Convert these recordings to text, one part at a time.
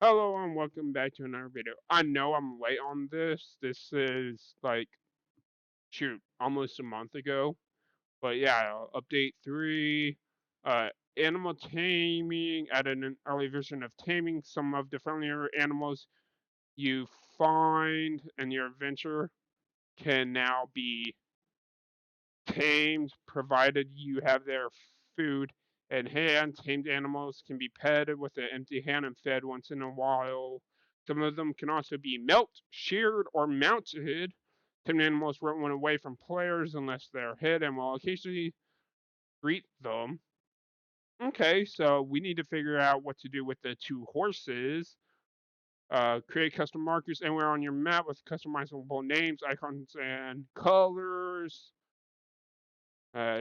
Hello and welcome back to another video. I know I'm late on this. This is like, shoot, almost a month ago. But yeah, update 3, uh, animal taming, added an early version of taming. Some of the friendlier animals you find in your adventure can now be tamed, provided you have their food in hand. Tamed animals can be petted with an empty hand and fed once in a while. Some of them can also be milked, sheared, or mounted. Tamed animals won't run away from players unless they're hit and will occasionally greet them. Okay, so we need to figure out what to do with the 2 horses. Create custom markers anywhere on your map with customizable names, icons, and colors.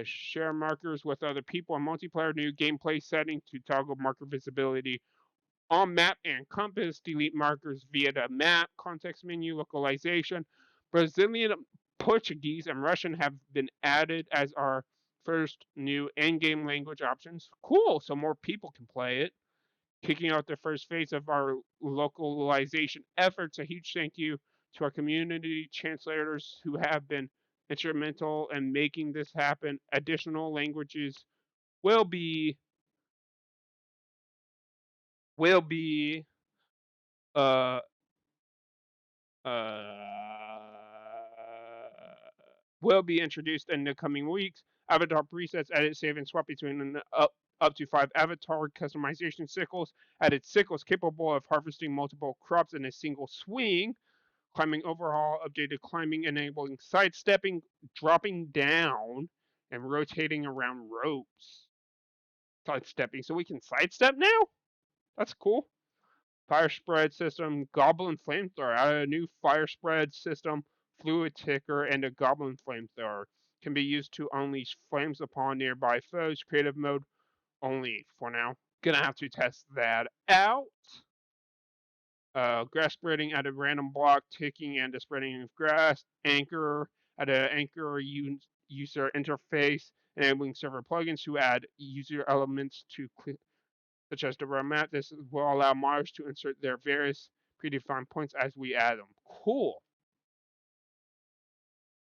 Share markers with other people in multiplayer. New gameplay setting to toggle marker visibility on map and compass. Delete markers via the map context menu. Localization. Brazilian, Portuguese, and Russian have been added as our first new in-game language options. Cool, so more people can play it. Kicking out the first phase of our localization efforts. A huge thank you to our community translators who have been instrumental in making this happen. Additional languages will be will be uh uh will be introduced in the coming weeks. Avatar presets, edit, save, and swap between up to 5 avatar customization sickles. Added sickles capable of harvesting multiple crops in a single swing. Climbing overhaul, updated climbing, enabling sidestepping, dropping down, and rotating around ropes. Sidestepping, so we can sidestep now? That's cool. Fire spread system, Goblin Flamethrower. Added a new fire spread system, Fluid Ticker, and a Goblin Flamethrower. Can be used to unleash flames upon nearby foes. Creative mode only for now. Gonna have to test that out. Grass spreading at a random block, ticking and the spreading of grass. Anchor at an anchor user interface, enabling server plugins to add user elements to such as the road map. This will allow modders to insert their various predefined points as we add them. Cool.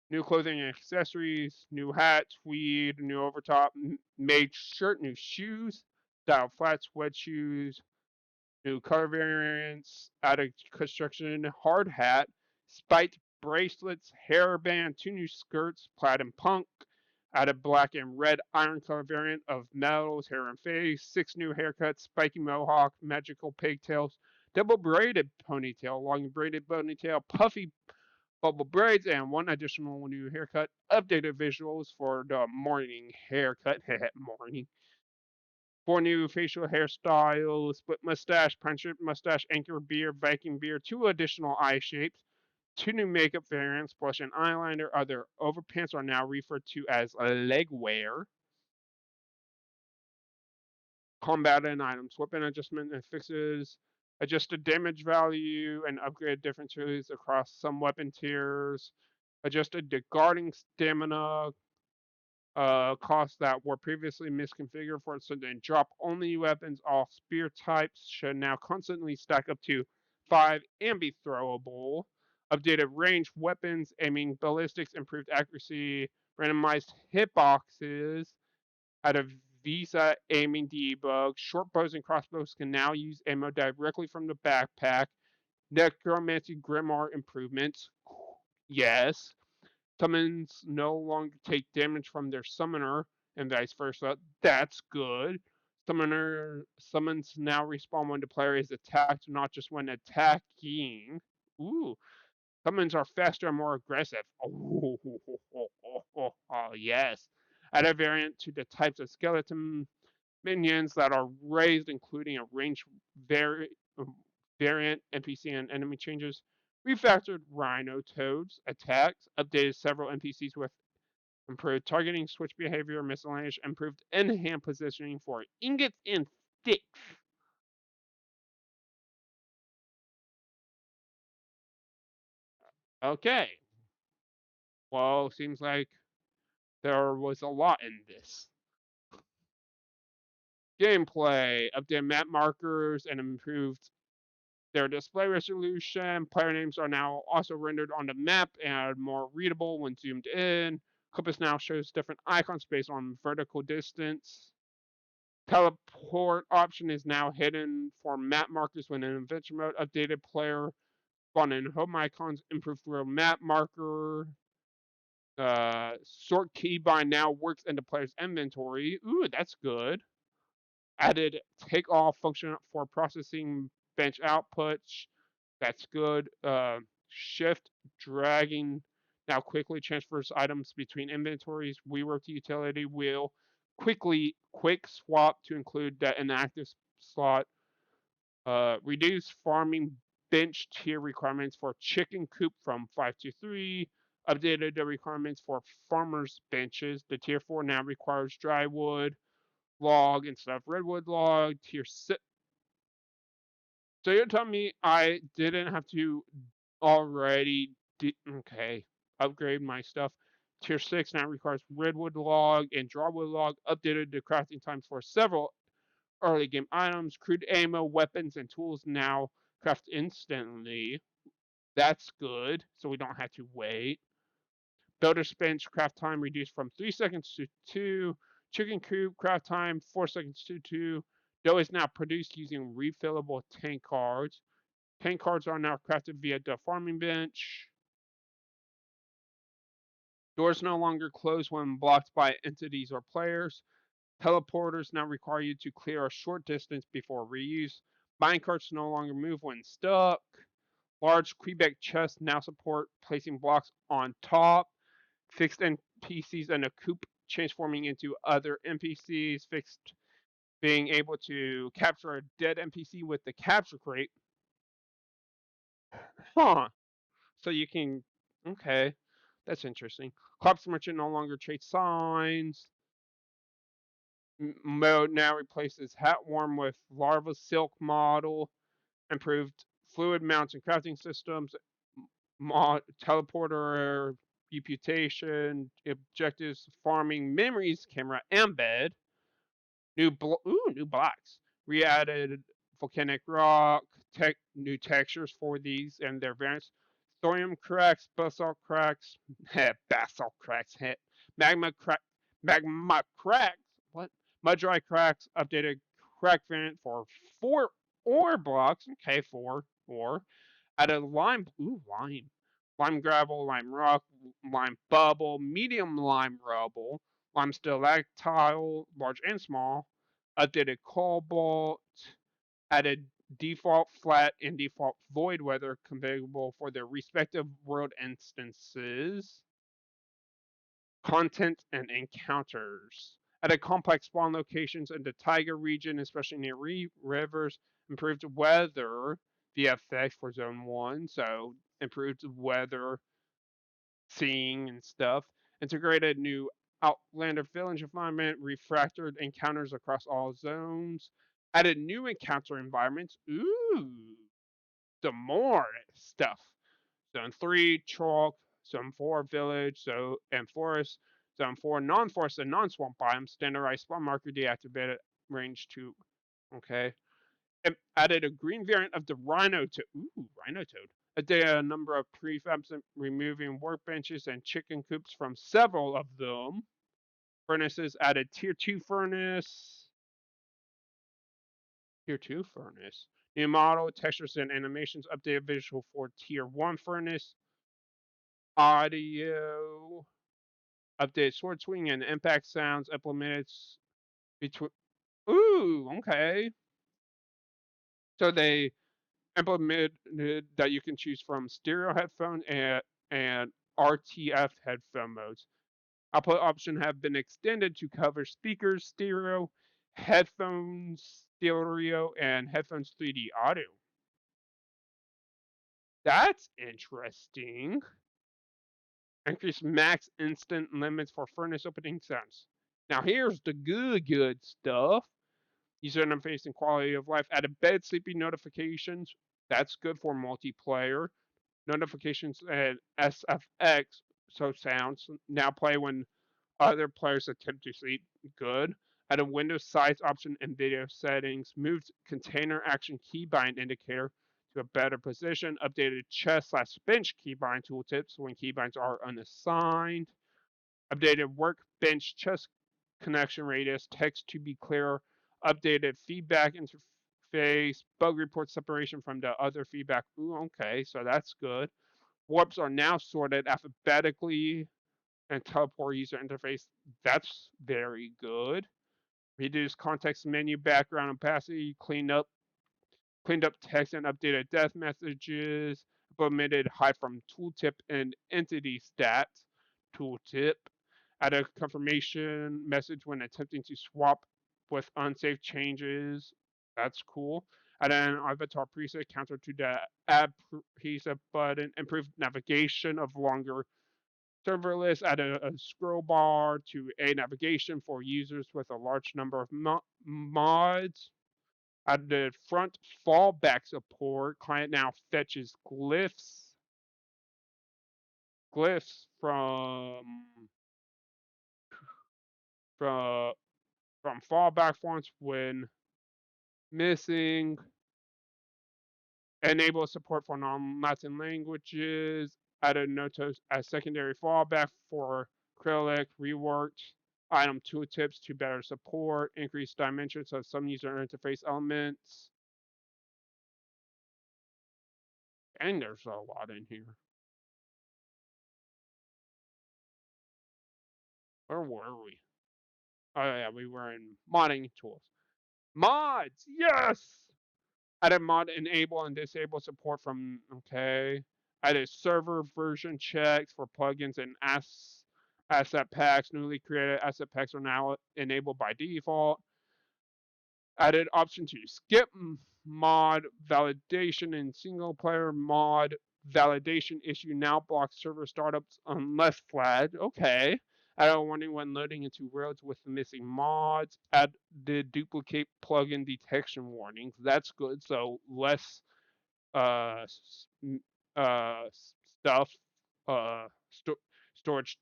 New clothing and accessories, new hat, tweed, new overtop, made shirt, new shoes, style flat sweat shoes, new color variants, added construction hard hat, spiked bracelets, hairband, 2 new skirts, plaid and punk, added black and red iron color variant of metals, hair and face, 6 new haircuts, spiky mohawk, magical pigtails, double braided ponytail, long braided ponytail, puffy bubble braids, and 1 additional new haircut, updated visuals for the morning haircut, morning, 4 new facial hairstyles, split mustache, puncher mustache, anchor beard, Viking beard, 2 additional eye shapes, 2 new makeup variants, blush and eyeliner. Other overpants are now referred to as leg wear. Combat and items, weapon adjustment and fixes, adjusted damage value and upgrade differences across some weapon tiers, adjusted the guarding stamina costs that were previously misconfigured for so then drop only weapons. All spear types should now constantly stack up to 5 and be throwable. Updated range weapons, aiming ballistics, improved accuracy, randomized hitboxes, out of Visa aiming debug. Short bows and crossbows can now use ammo directly from the backpack. Necromancy Grimoire improvements. Yes. Summons no longer take damage from their summoner, and vice versa. That's good. Summons now respawn when the player is attacked, not just when attacking. Ooh. Summons are faster and more aggressive. Oh, yes. Add a variant to the types of skeleton minions that are raised, including a range vari- variant, NPC, and enemy changes. Refactored Rhino Toads attacks, updated several NPCs with improved targeting, switch behavior, miscellaneous, improved in-hand positioning for ingots and sticks. Okay, well, seems like there was a lot in this. Gameplay, updated map markers, and improved Their display resolution, player names are now also rendered on the map and more readable when zoomed in. Compass now shows different icons based on vertical distance. Teleport option is now hidden for map markers when in adventure mode. Updated player spawn and home icons, improved real map marker. Sort keybind now works in the player's inventory. Ooh, that's good. Added take off function for processing bench outputs. That's good. Shift dragging now quickly transfers items between inventories. Rework the utility wheel. Quick swap to include the inactive slot. Reduce farming bench tier requirements for chicken coop from 5 to 3. Updated the requirements for farmers benches. The tier 4 now requires dry wood log instead of redwood log. Tier 6. So you're telling me I didn't have to already okay, upgrade my stuff. Tier 6 now requires redwood log and drawwood log. Updated the crafting times for several early game items. Crude ammo, weapons, and tools now craft instantly. That's good, so we don't have to wait. Builder's bench craft time reduced from 3 seconds to 2. Chicken coop craft time 4 seconds to 2. Dough is now produced using refillable tank cards. Tank cards are now crafted via the farming bench. Doors no longer close when blocked by entities or players. Teleporters now require you to clear a short distance before reuse. Minecarts no longer move when stuck. Large Quebec chests now support placing blocks on top. Fixed NPCs and a coop transforming into other NPCs. Fixed being able to capture a dead NPC with the capture crate. Huh. So you can. Okay. That's interesting. Corpse Merchant no longer trades signs. Mode now replaces Hatworm with Larva Silk model. Improved fluid mounts and crafting systems. Teleporter reputation. Objectives farming memories camera embed. New blocks. Re-added volcanic rock, new textures for these and their variants. Thorium cracks, basalt cracks, magma crack, magma cracks. What? Mud dry cracks. Updated crack variant for 4 ore blocks. Okay, 4 ore. Added lime. Ooh, lime. Lime gravel, lime rock, lime bubble, medium lime rubble, lime stalactile, large and small, updated cobalt, added default flat and default void weather configurable for their respective world instances, content and encounters. Added complex spawn locations in the taiga region, especially near rivers, improved weather VFX for zone 1, so improved weather seeing and stuff. Integrated new Outlander village environment, refractored encounters across all zones, added new encounter environments. Ooh, some more stuff. Zone 3, chalk, Zone 4, village, so and forest, Zone 4, non-forest and non-swamp biomes, standardized spawn marker deactivated, range 2. Okay. Added a green variant of the Rhino Toad. Ooh, Rhino Toad. Added a number of prefabs, removing workbenches and chicken coops from several of them. Furnaces added tier 2 furnace. Tier 2 furnace. New model, textures and animations, updated visual for tier 1 furnace. Audio. Updated sword swing and impact sounds implemented between. Ooh, okay. So they implemented that you can choose from stereo headphone and RTF headphone modes. Output option have been extended to cover speakers, stereo, headphones, stereo, and headphones 3D audio. That's interesting. Increase max instant limits for furnace opening sounds. Now here's the good stuff. User interface and quality of life. Added bed sleeping notifications. That's good for multiplayer. Notifications and SFX, so sounds, now play when other players attempt to sleep. Good. Add a window size option in video settings. Moved container action keybind indicator to a better position, updated chess/bench keybind tooltips when keybinds are unassigned, updated workbench chess connection radius, text to be clearer, updated feedback interface, bug report separation from the other feedback. Ooh, okay, so that's good. Warps are now sorted alphabetically and teleport user interface. That's very good. Reduced context menu background opacity, cleaned up text and updated death messages, implemented hide from tooltip and entity stats tooltip, added a confirmation message when attempting to swap with unsafe changes. That's cool. Added an avatar preset counter to the add preset button, improved navigation of longer serverless, added a scroll bar to aid navigation for users with a large number of mods. At the front fallback support, client now fetches glyphs from fallback fonts when missing. Enable support for non-Latin languages. Added notos as secondary fallback for acrylic. Reworked item tooltips to better support. Increased dimensions of some user interface elements. And there's a lot in here. Where were we? Oh yeah, we were in modding tools. Mods, yes. Added mod enable and disable support from okay. Added server version checks for plugins and asset packs. Newly created asset packs are now enabled by default. Added option to skip mod validation in single player mod validation issue now blocks server startups unless flagged. Okay. Add a warning when loading into worlds with missing mods. Add the duplicate plugin detection warnings. That's good. So less uh, uh, stuff, uh, sto- storage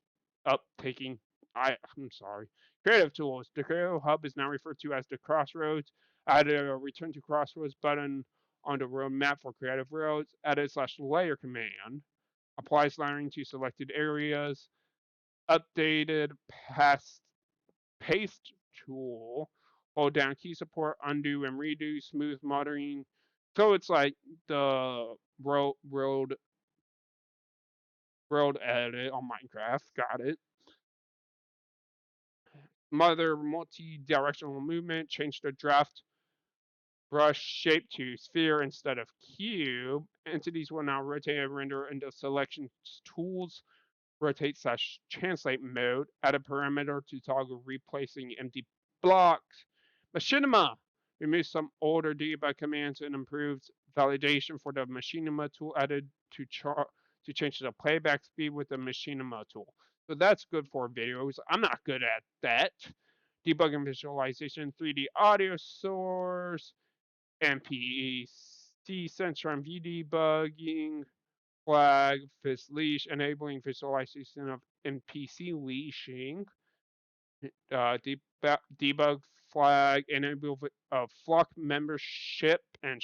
uptaking. I'm sorry. Creative tools. The Creative Hub is now referred to as the Crossroads. Added a Return to Crossroads button on the roadmap for Creative Roads. Added /layer command. Applies layering to selected areas. Updated paste tool. Hold down key support, undo and redo, smooth modding. So it's like the world edit on Minecraft. Got it. Mother multi-directional movement. Change the draft brush shape to sphere instead of cube. Entities will now rotate and render into selection tools. Rotate / translate mode. Add a parameter to toggle replacing empty blocks. Machinima removes some older debug commands and improves validation for the Machinima tool added to change the playback speed with the Machinima tool. So that's good for videos. I'm not good at that. Debugging visualization, 3D audio source, MPEC sensor and V debugging, flag, fist leash, enabling visualization of NPC leashing, debug flag, enable flock membership, and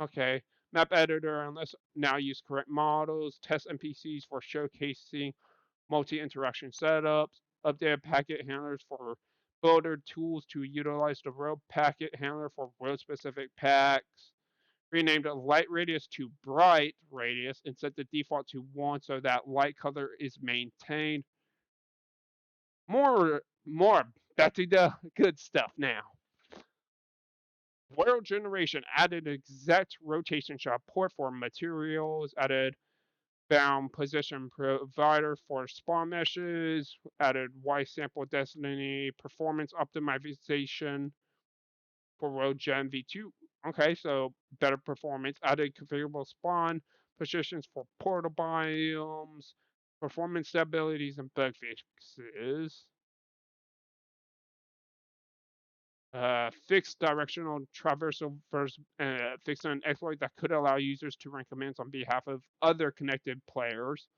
okay, map editor unless now use correct models, test NPCs for showcasing multi-interaction setups, updated packet handlers for builder tools to utilize the road packet handler for road-specific packs, renamed light radius to bright radius and set the default to 1 so that light color is maintained. More back to the good stuff now. World generation added exact rotation shot port for materials, added bound position provider for spawn meshes, added Y sample density performance optimization for World Gen V2. Okay, so better performance, added configurable spawn positions for portal biomes, performance stabilities, and bug fixes. Fixed directional traversal fixed an exploit that could allow users to run commands on behalf of other connected players.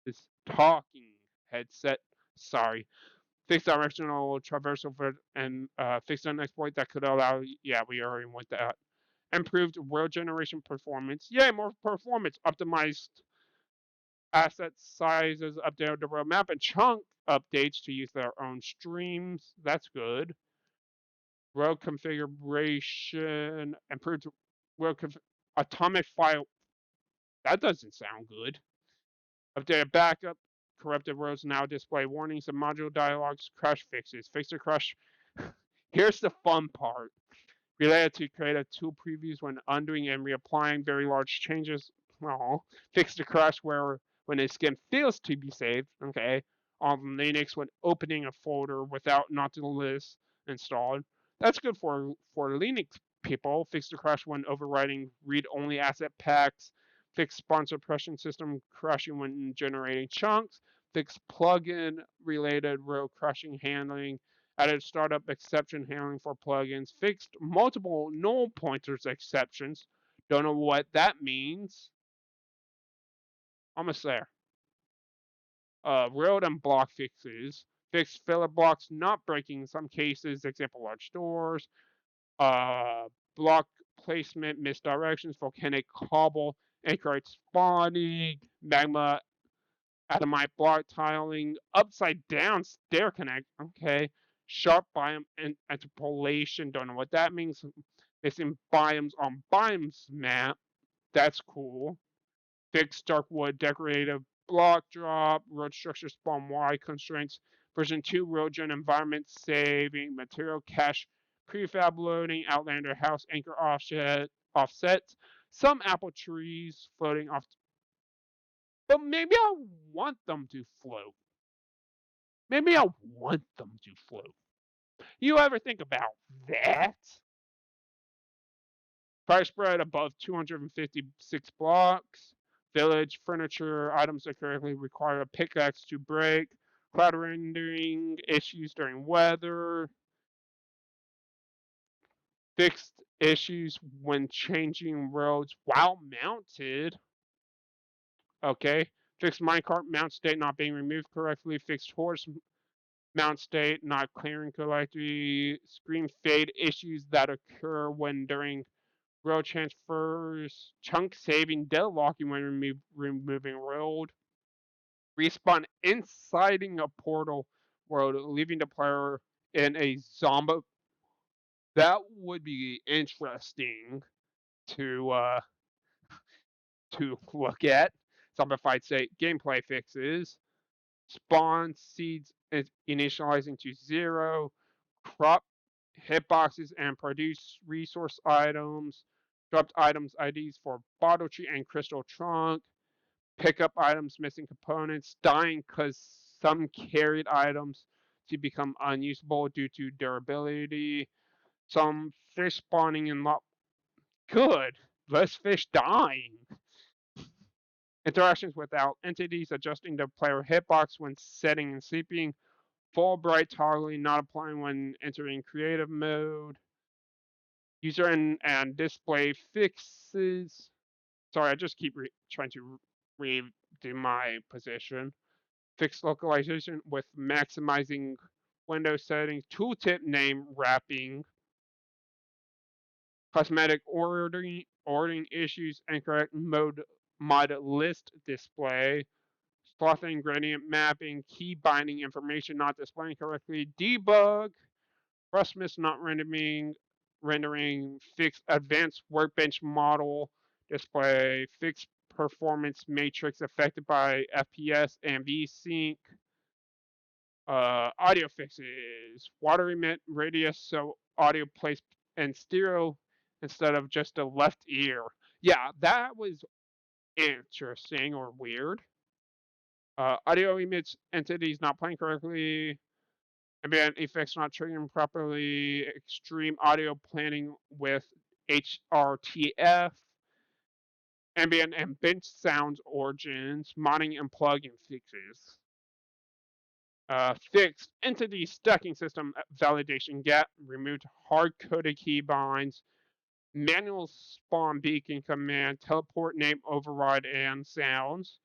This talking headset. Sorry. Fixed directional traversal and fixed an exploit that could allow. Yeah, we already went that. Improved world generation performance. Yay, more performance. Optimized asset sizes, updated the world map, and chunk updates to use their own streams. That's good. World configuration. Improved world atomic file. That doesn't sound good. Updated backup. Corrupted worlds now display warnings and module dialogues. Crash fixes. Fix the crash. Here's the fun part. Related to creative tool previews when undoing and reapplying very large changes. Well, fix the crash where when a skin fails to be saved. Okay, on Linux when opening a folder without Nautilus installed. That's good for Linux people. Fix the crash when overwriting read-only asset packs. Fix spawn suppression system crashing when generating chunks. Fix plugin related row crashing handling. Added startup exception handling for plugins, fixed multiple null pointers exceptions. Don't know what that means. Almost there. Road and block fixes. Fixed filler blocks not breaking in some cases, example large doors. Block placement misdirections, volcanic cobble, anchorite spawning, magma Adamite block tiling, upside down stair connect. Okay. Sharp biome and interpolation. Don't know what that means. Missing biomes on biomes map. That's cool. Fixed dark wood decorative block drop. Road structure spawn Y constraints. Version 2 road gen environment saving. Material cache. Prefab loading. Outlander house anchor offsets. Some apple trees floating off. But maybe I want them to float. Maybe I want them to float. You ever think about that? Price spread above 256 blocks. Village furniture items that currently require a pickaxe to break. Cloud rendering issues during weather. Fixed issues when changing roads while mounted. Okay. Fixed minecart mount state not being removed correctly. Fixed horse mount state not clearing correctly. Screen fade issues that occur when during road transfers. Chunk saving deadlocking when removing road. Respawn inciting a portal world, leaving the player in a zombie. That would be interesting to uh, to look at. Zombified state gameplay fixes. Spawn seeds is initializing to 0. Crop hitboxes and produce resource items. Dropped items IDs for bottle tree and crystal trunk. Pick up items missing components. Dying because some carried items to become unusable due to durability. Some fish spawning in lot. Good. Less fish dying. Interactions without entities adjusting the player hitbox when setting and sleeping. Full bright toggling not applying when entering creative mode. User and display fixes. Sorry, I just keep trying to redo my position. Fix localization with maximizing window settings. Tooltip name wrapping. Cosmetic ordering issues. Incorrect mod list display. Slothing gradient mapping. Key binding information not displaying correctly. Debug. Rustmus not rendering fixed advanced workbench model display, fixed performance matrix affected by FPS and VSync, audio fixes, water emit radius so audio plays in stereo instead of just a left ear. Yeah, that was interesting or weird. Audio emits entities not playing correctly, ambient effects not triggering properly, extreme audio planning with HRTF, ambient and bench sounds origins, modding and plugin fixes. Fixed entity stacking system validation gap, removed hard-coded keybinds, manual spawn beacon command, teleport name override and sounds.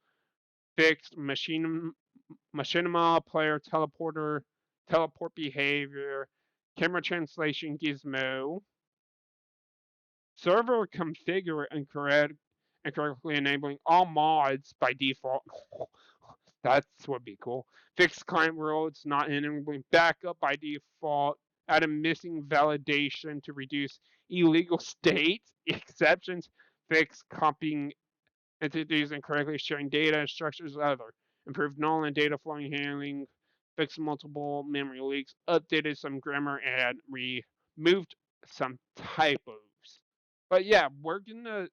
fixed machinima player teleport behavior, camera translation gizmo, server configure incorrectly enabling all mods by default. That would be cool. Fixed client roles not enabling backup by default. Add a missing validation to reduce illegal state exceptions. Fix copying entities incorrectly sharing data structures other. Improved null and data flowing handling. Fixed multiple memory leaks. Updated some grammar and removed some typos. But yeah, we're gonna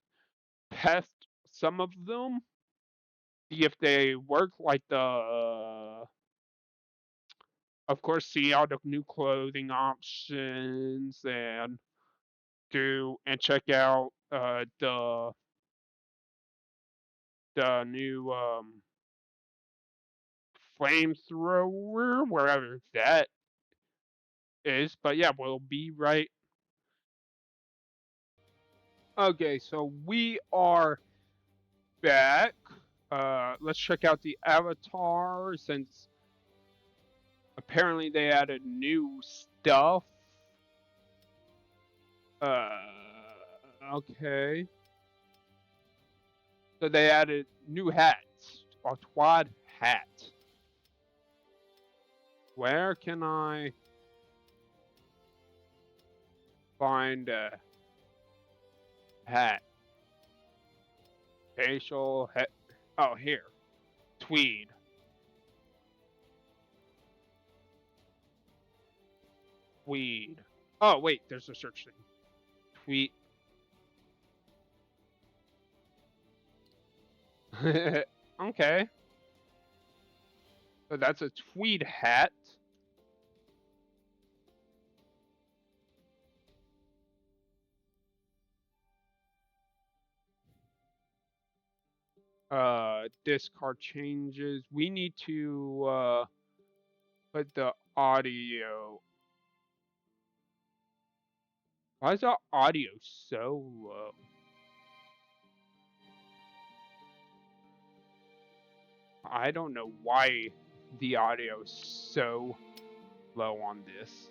test some of them, see if they work, like of course, see all the new clothing options and check out the new flamethrower wherever that is. But yeah, we'll be right. Okay, so we are back. Let's check out the avatar since apparently they added new stuff. Okay. So they added new hats. A quad hat. Where can I find a hat? Facial hat. Oh, here. Tweed. Tweed. Oh, wait, there's a search thing. Tweed. Okay. So that's a tweed hat. Discard changes. We need to put the audio. Why is the audio so low? I don't know why the audio is so low on this.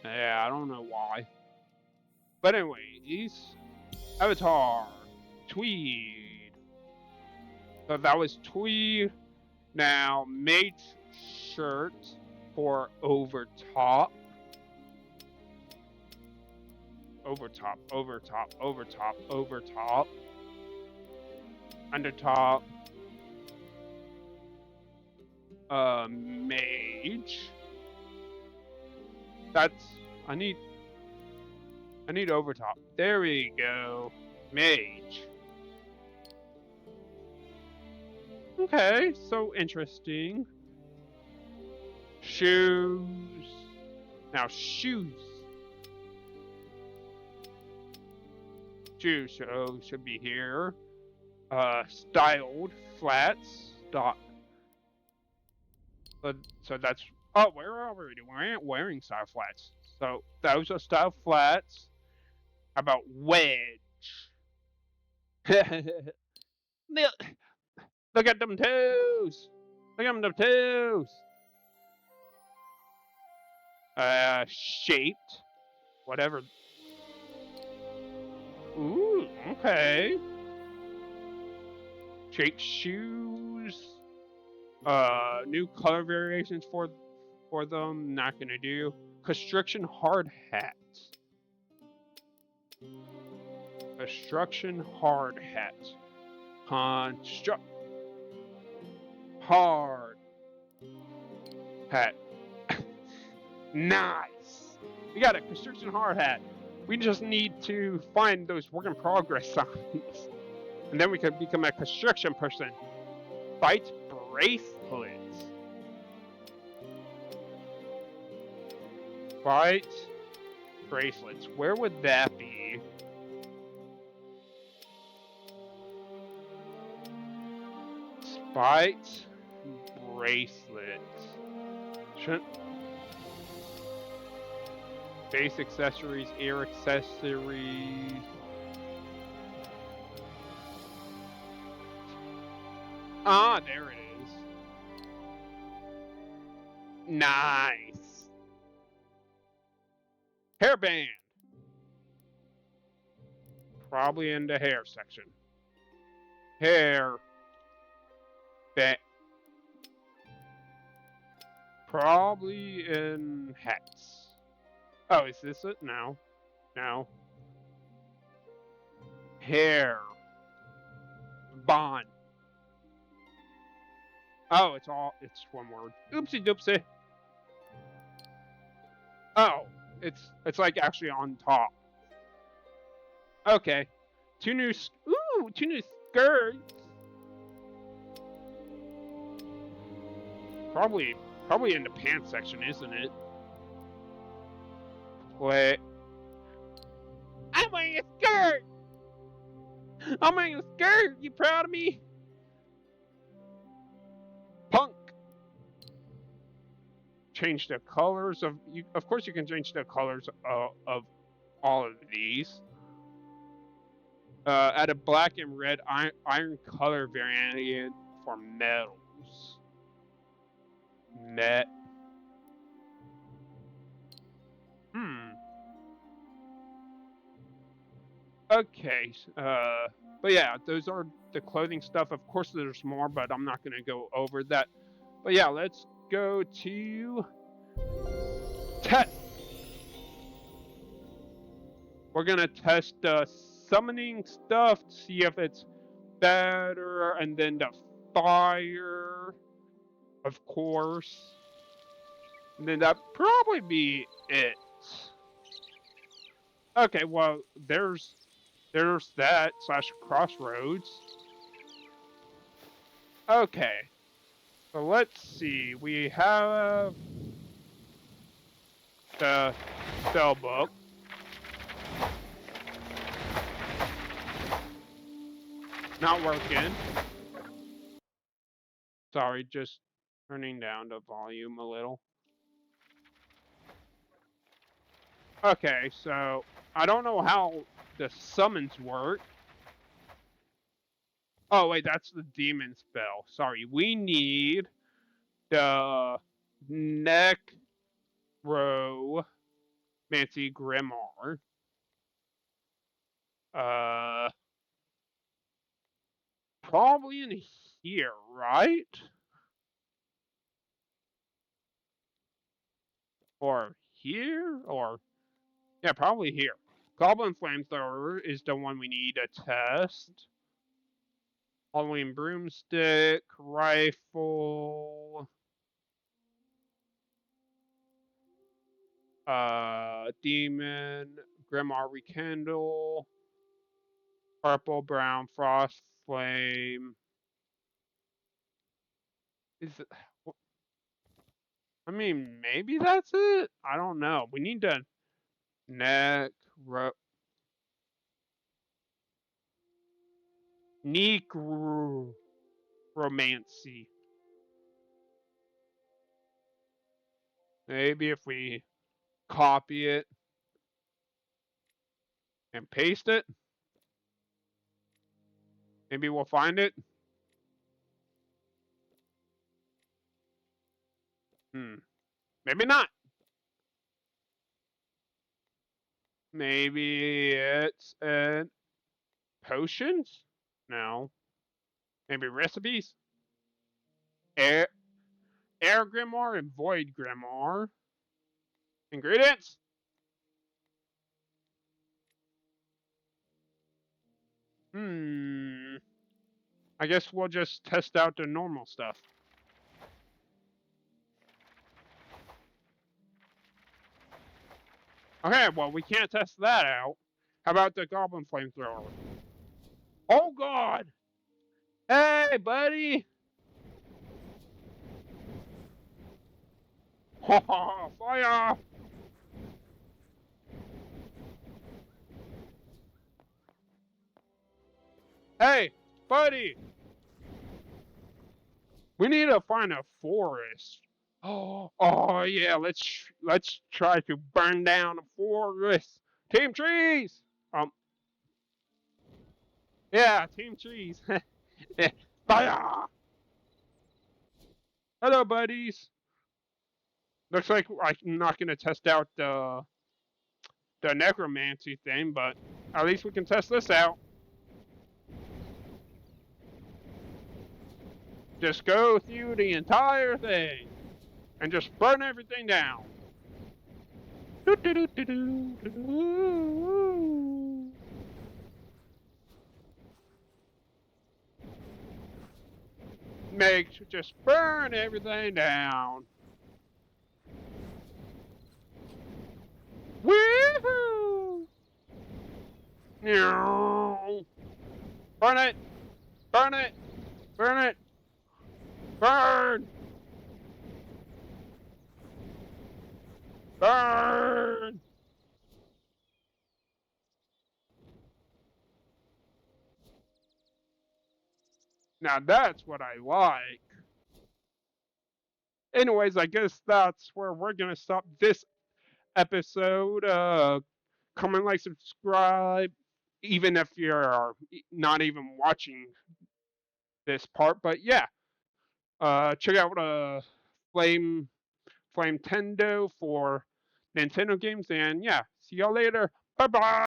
Yeah, I don't know why. But anyways, avatar, tweed. So that was tweed. Now, mate shirt for over top. Over top, over top, over top, over top. Under top. Mage. That's, I need over top. There we go. Mage. Okay, so interesting. Shoes. Now shoes. Shoes should be here. Styled flats. So that's, oh, where are we? We aren't wearing style flats. So those are style flats. How about wedge? Look at them toes. Look at them toes. Shaped. Whatever. Ooh, okay. Shaped shoes. New color variations for them. Not gonna do. Construction hard hat. Construction hard hat. Construct hard hat. Nice. We got a construction hard hat. We just need to find those work in progress signs, and then we can become a construction person. Fight bracelets. Fight bracelets. Where would that be? Fight bracelets. Shouldn't. Face accessories, ear accessories. Ah, there it is. Nice. Hairband. Probably in the hair section. Hair. Band. Probably in hats. Oh, is this it? No. No. Hair. Bond. Oh, it's one word. Oopsie doopsie. Oh, it's like actually on top. Okay. Two new skirts. Probably in the pants section, isn't it? Wait. I'm wearing a skirt! I'm wearing a skirt! You proud of me? Punk! Change the colors of... Of course you can change the colors of all of these. Add a black and red iron color variant for metals. Met. Okay. But yeah, those are the clothing stuff. Of course, there's more, but I'm not going to go over that. But yeah, let's go to test. We're going to test the summoning stuff, see if it's better, and then the fire, of course. And then that'd probably be it. Okay, well, there's that / crossroads. Okay. So let's see. We have the spell book. Not working. Sorry, just turning down the volume a little. Okay, so I don't know how the summons work. Oh, wait, that's the demon spell. Sorry, we need the Necromancy Grimoire. Probably in here, right? Or here? Or... yeah, probably here. Goblin Flamethrower is the one we need to test. Halloween Broomstick, Rifle, Demon, Grimoire Rekindle, Purple, Brown, Frost, Flame. Is it... I mean, maybe that's it? I don't know. We need to... Necromancy. Maybe if we copy it and paste it, maybe we'll find it. Maybe not. Maybe it's potions? No. Maybe recipes? Air Grimoire and Void Grimoire. Ingredients? I guess we'll just test out the normal stuff. Okay, well, we can't test that out. How about the Goblin Flamethrower? Oh, God! Hey, buddy! Fire! Hey, buddy! We need to find a forest. Oh yeah, let's try to burn down a forest. Team trees. Um, yeah, team trees. Fire! Hello, buddies. Looks like I'm not gonna test out the necromancy thing, but at least we can test this out. Just go through the entire thing and just burn everything down. Just burn everything down. Woohoo! Burn it! Burn it! Burn it! Burn! Burn! Now that's what I like. Anyways, I guess that's where we're gonna stop this episode. Comment, like, subscribe, even if you're not even watching this part. But yeah, check out Flame Tendo for Nintendo games, and yeah, see y'all later. Bye bye.